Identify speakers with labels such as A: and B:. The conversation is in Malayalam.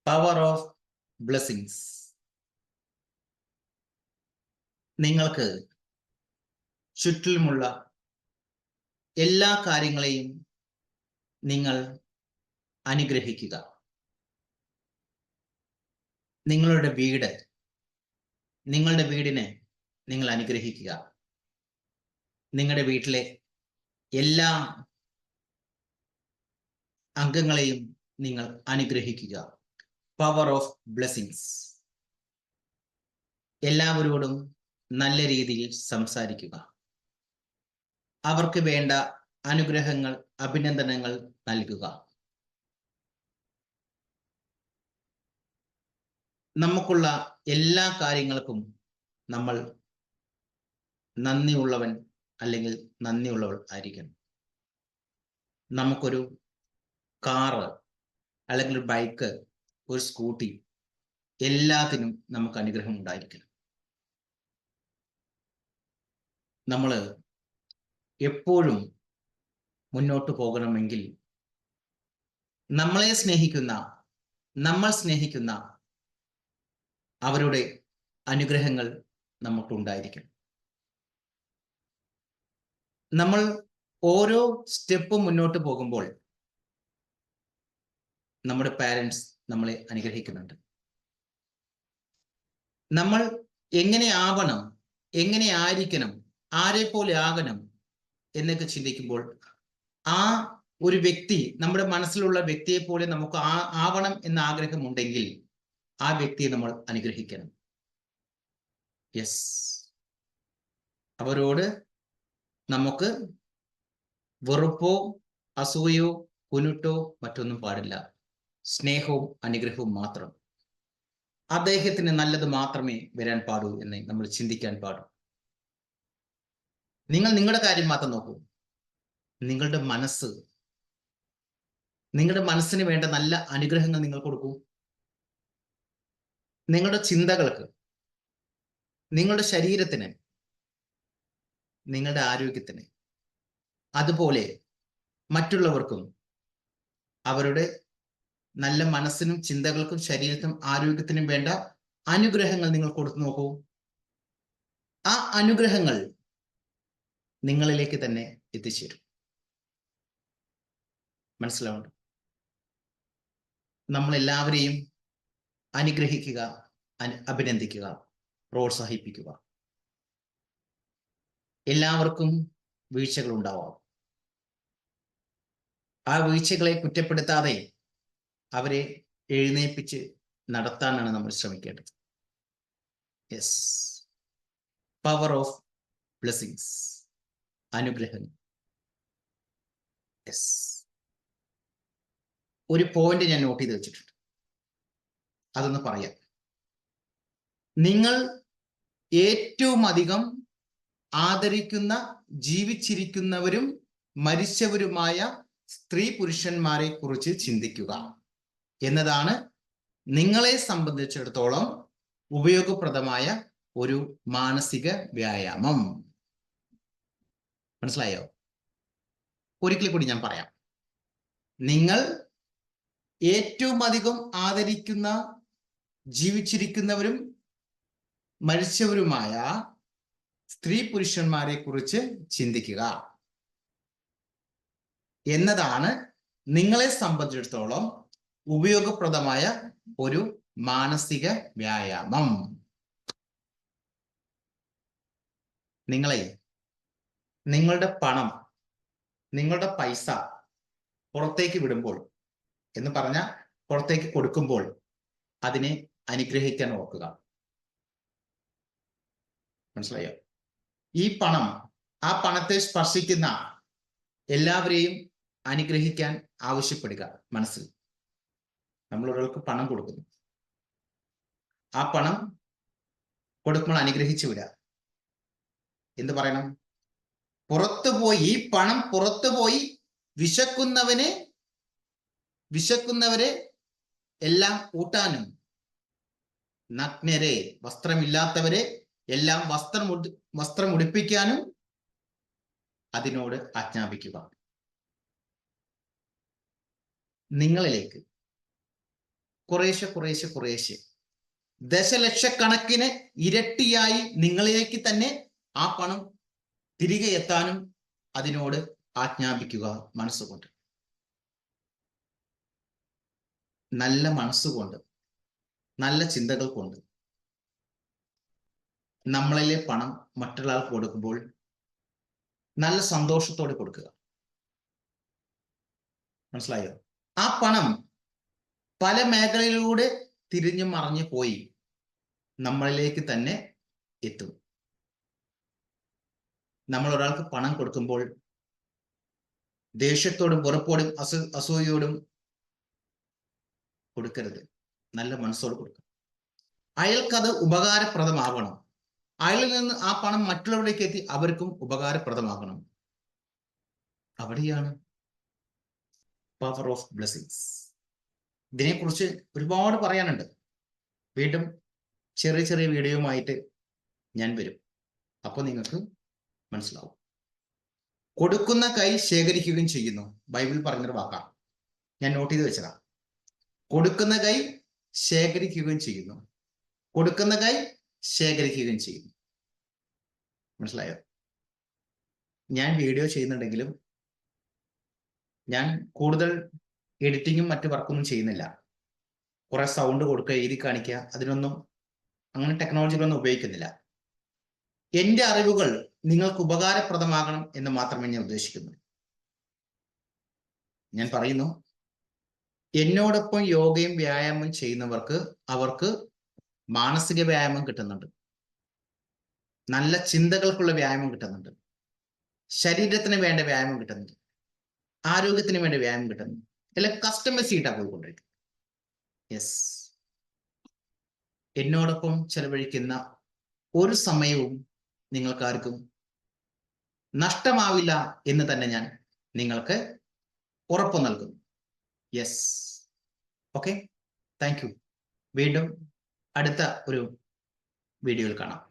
A: Power of blessings. നിങ്ങൾക്ക് ചുറ്റിലുമുള്ള എല്ലാ കാര്യങ്ങളെയും നിങ്ങൾ അനുഗ്രഹിക്കുക. നിങ്ങളുടെ വീടിനെ നിങ്ങൾ അനുഗ്രഹിക്കുക. നിങ്ങളുടെ വീട്ടിലെ എല്ലാ അംഗങ്ങളെയും നിങ്ങൾ അനുഗ്രഹിക്കുക. Power of blessings. എല്ലാവരോടും നല്ല രീതിയിൽ സംസാരിക്കുക. അവർക്ക് വേണ്ട അനുഗ്രഹങ്ങൾ, അഭിനന്ദനങ്ങൾ നൽകുക. നമുക്കുള്ള എല്ലാ കാര്യങ്ങൾക്കും നമ്മൾ നന്ദിയുള്ളവൻ അല്ലെങ്കിൽ നന്ദിയുള്ളവൾ ആയിരിക്കണം. നമുക്കൊരു കാറ് അല്ലെങ്കിൽ ഒരു ബൈക്ക്, ഒരു സ്കൂട്ടി, എല്ലാത്തിനും നമുക്ക് അനുഗ്രഹം ഉണ്ടായിരിക്കണം. നമ്മൾ എപ്പോഴും മുന്നോട്ട് പോകണമെങ്കിൽ നമ്മൾ സ്നേഹിക്കുന്ന അവരുടെ അനുഗ്രഹങ്ങൾ നമുക്കുണ്ടായിരിക്കണം. നമ്മൾ ഓരോ സ്റ്റെപ്പും മുന്നോട്ട് പോകുമ്പോൾ നമ്മുടെ പാരൻസ് നമ്മളെ അനുഗ്രഹിക്കുന്നുണ്ട്. നമ്മൾ എങ്ങനെ ആയിരിക്കണം, ആരെ പോലെ ആകണം എന്നൊക്കെ ചിന്തിക്കുമ്പോൾ ആ ഒരു വ്യക്തി, നമ്മുടെ മനസ്സിലുള്ള വ്യക്തിയെ പോലെ നമുക്ക് ആവണം എന്ന ആഗ്രഹമുണ്ടെങ്കിൽ ആ വ്യക്തിയെ നമ്മൾ അനുഗ്രഹിക്കണം. യെസ്, അവരോട് നമുക്ക് വെറുപ്പോ അസൂയോ കുനുട്ടോ മറ്റൊന്നും പാടില്ല. സ്നേഹവും അനുഗ്രഹവും മാത്രം. അദ്ദേഹത്തിന് നല്ലത് മാത്രമേ വരാൻ പാടൂ എന്ന് നമ്മൾ ചിന്തിക്കാൻ പാടും. നിങ്ങൾ നിങ്ങളുടെ കാര്യം മാത്രം നോക്കൂ. നിങ്ങളുടെ മനസ്സിന് വേണ്ട നല്ല അനുഗ്രഹങ്ങൾ നിങ്ങൾ കൊടുക്കൂ. നിങ്ങളുടെ ചിന്തകൾക്ക്, നിങ്ങളുടെ ശരീരത്തിന്, നിങ്ങളുടെ ആരോഗ്യത്തിന്, അതുപോലെ മറ്റുള്ളവർക്കും അവരുടെ നല്ല മനസ്സിനും ചിന്തകൾക്കും ശരീരത്തിനും ആരോഗ്യത്തിനും വേണ്ട അനുഗ്രഹങ്ങൾ നിങ്ങൾ കൊടുത്തു നോക്കൂ. ആ അനുഗ്രഹങ്ങൾ നിങ്ങളിലേക്ക് തന്നെ എത്തിച്ചേരും. മനസ്സിലാവുന്നുണ്ട്? നമ്മളെല്ലാവരെയും അനുഗ്രഹിക്കുക, അഭിനന്ദിക്കുക, പ്രോത്സാഹിപ്പിക്കുക. എല്ലാവർക്കും വീഴ്ചകൾ ഉണ്ടാവാം. ആ വീഴ്ചകളെ കുറ്റപ്പെടുത്താതെ അവരെ എഴുന്നേൽപ്പിച്ച് നടത്താനാണ് നമ്മൾ ശ്രമിക്കേണ്ടത്. യെസ്, പവർ ഓഫ് ബ്ലെസ്സിങ്സ്, അനുഗ്രഹം. യെസ്, ഒരു പോയിന്റ് ഞാൻ നോട്ട് ചെയ്ത് വെച്ചിട്ടുണ്ട്, അതൊന്ന് പറയാം. നിങ്ങൾ ഏറ്റവും അധികം ആദരിക്കുന്ന ജീവിച്ചിരിക്കുന്നവരും മരിച്ചവരുമായ സ്ത്രീ പുരുഷന്മാരെ കുറിച്ച് ചിന്തിക്കുക എന്നതാണ് നിങ്ങളെ സംബന്ധിച്ചിടത്തോളം ഉപയോഗപ്രദമായ ഒരു മാനസിക വ്യായാമം. മനസ്സിലായോ? ഒരിക്കൽ കൂടി ഞാൻ പറയാം. നിങ്ങൾ ഏറ്റവും അധികം ആദരിക്കുന്ന ജീവിച്ചിരിക്കുന്നവരും മരിച്ചവരുമായ സ്ത്രീ പുരുഷന്മാരെ കുറിച്ച് ചിന്തിക്കുക എന്നതാണ് നിങ്ങളെ സംബന്ധിച്ചിടത്തോളം ഉപയോഗപ്രദമായ ഒരു മാനസിക വ്യായാമം. നിങ്ങളുടെ പണം, നിങ്ങളുടെ പൈസ പുറത്തേക്ക് വിടുമ്പോൾ എന്ന് പറഞ്ഞാൽ പുറത്തേക്ക് കൊടുക്കുമ്പോൾ അതിനെ അനുഗ്രഹിക്കാൻ ഓർക്കുക. മനസ്സിലായോ? ഈ പണം, ആ പണത്തെ സ്പർശിക്കുന്ന എല്ലാവരെയും അനുഗ്രഹിക്കാൻ ആവശ്യപ്പെടുക. മനസ്സിൽ നമ്മൾ ഒരാൾക്ക് പണം കൊടുക്കുന്നു, ആ പണം കൊടുക്കുമ്പോൾ അനുഗ്രഹിച്ചു വിടുക. എന്ത് പറയണം? ഈ പണം പുറത്തുപോയി വിശക്കുന്നവരെ എല്ലാം ഊട്ടാനും, നഗ്നരെ, വസ്ത്രമില്ലാത്തവരെ എല്ലാം വസ്ത്രം ഉടുപ്പിക്കാനും അതിനോട് ആജ്ഞാപിക്കുക. നിങ്ങളിലേക്ക് കുറേശ്ശെ ദശലക്ഷക്കണക്കിന് ഇരട്ടിയായി നിങ്ങളിലേക്ക് തന്നെ ആ പണം തിരികെ എത്താനും അതിനോട് ആജ്ഞാപിക്കുക മനസ്സുകൊണ്ട്. നല്ല മനസ്സുകൊണ്ട്, നല്ല ചിന്തകൾ കൊണ്ട് നമ്മളിലെ പണം മറ്റൊരാൾക്ക് കൊടുക്കുമ്പോൾ നല്ല സന്തോഷത്തോടെ കൊടുക്കുക. മനസ്സിലായോ? ആ പണം പല മേഖലയിലൂടെ തിരിഞ്ഞു മറിഞ്ഞു പോയി നമ്മളിലേക്ക് തന്നെ എത്തും. നമ്മൾ ഒരാൾക്ക് പണം കൊടുക്കുമ്പോൾ ദേഷ്യത്തോടും വെറുപ്പോടും അസൂയയോടും കൊടുക്കരുത്. നല്ല മനസ്സോട് കൊടുക്കുക. അയാൾക്കത് ഉപകാരപ്രദമാകണം. അയാളിൽ നിന്ന് ആ പണം മറ്റുള്ളവരിലേക്ക് എത്തി അവർക്കും ഉപകാരപ്രദമാകണം. അവിടെയാണ് പവർ ഓഫ് ബ്ലെസ്സിങ്സ്. ഇതിനെക്കുറിച്ച് ഒരുപാട് പറയാനുണ്ട്. വീണ്ടും ചെറിയ വീഡിയോയുമായിട്ട് ഞാൻ വരും. അപ്പോൾ നിങ്ങൾക്ക് മനസ്സിലാവും. കൊടുക്കുന്ന കൈ ശേഖരിക്കുകയും ചെയ്യുന്നു. ബൈബിൾ പറഞ്ഞൊരു വാക്കാണ്, ഞാൻ നോട്ട് ചെയ്ത് വെച്ചതാ. കൊടുക്കുന്ന കൈ ശേഖരിക്കുകയും ചെയ്യുന്നു. കൊടുക്കുന്ന കൈ ശേഖരിക്കുകയും ചെയ്യുന്നു. മനസ്സിലായോ? ഞാൻ വീഡിയോ ചെയ്യുന്നുണ്ടെങ്കിലും ഞാൻ കൂടുതൽ എഡിറ്റിങ്ങും മറ്റു വർക്കൊന്നും ചെയ്യുന്നില്ല. കുറെ സൗണ്ട് കൊടുക്കുക, എഴുതി കാണിക്കുക, അതിനൊന്നും അങ്ങനെ ടെക്നോളജികളൊന്നും ഉപയോഗിക്കുന്നില്ല. എൻ്റെ അറിവുകൾ നിങ്ങൾക്ക് ഉപകാരപ്രദമാകണം എന്ന് മാത്രമേ ഞാൻ ഉദ്ദേശിക്കുന്നു. ഞാൻ പറയുന്നു, എന്നോടൊപ്പം യോഗയും വ്യായാമം ചെയ്യുന്നവർക്ക് അവർക്ക് മാനസിക വ്യായാമം കിട്ടുന്നുണ്ട്, നല്ല ചിന്തകൾക്കുള്ള വ്യായാമം കിട്ടുന്നുണ്ട്, ശരീരത്തിന് വേണ്ട വ്യായാമം കിട്ടുന്നുണ്ട്, ആരോഗ്യത്തിന് വേണ്ട വ്യായാമം കിട്ടുന്നുണ്ട്. എല്ലാം കസ്റ്റമൈസ് ചെയ്തിട്ടാണ് പോയിക്കൊണ്ടിരിക്കുന്നത്. യെസ്, എന്നോടൊപ്പം ചെലവഴിക്കുന്ന ഒരു സമയവും നിങ്ങൾക്കാർക്കും നഷ്ടമാവില്ല എന്ന് തന്നെ ഞാൻ നിങ്ങൾക്ക് ഉറപ്പ് നൽകുന്നു. Yes, okay, thank you. വീണ്ടും അടുത്ത ഒരു വീഡിയോയിൽ കാണാം.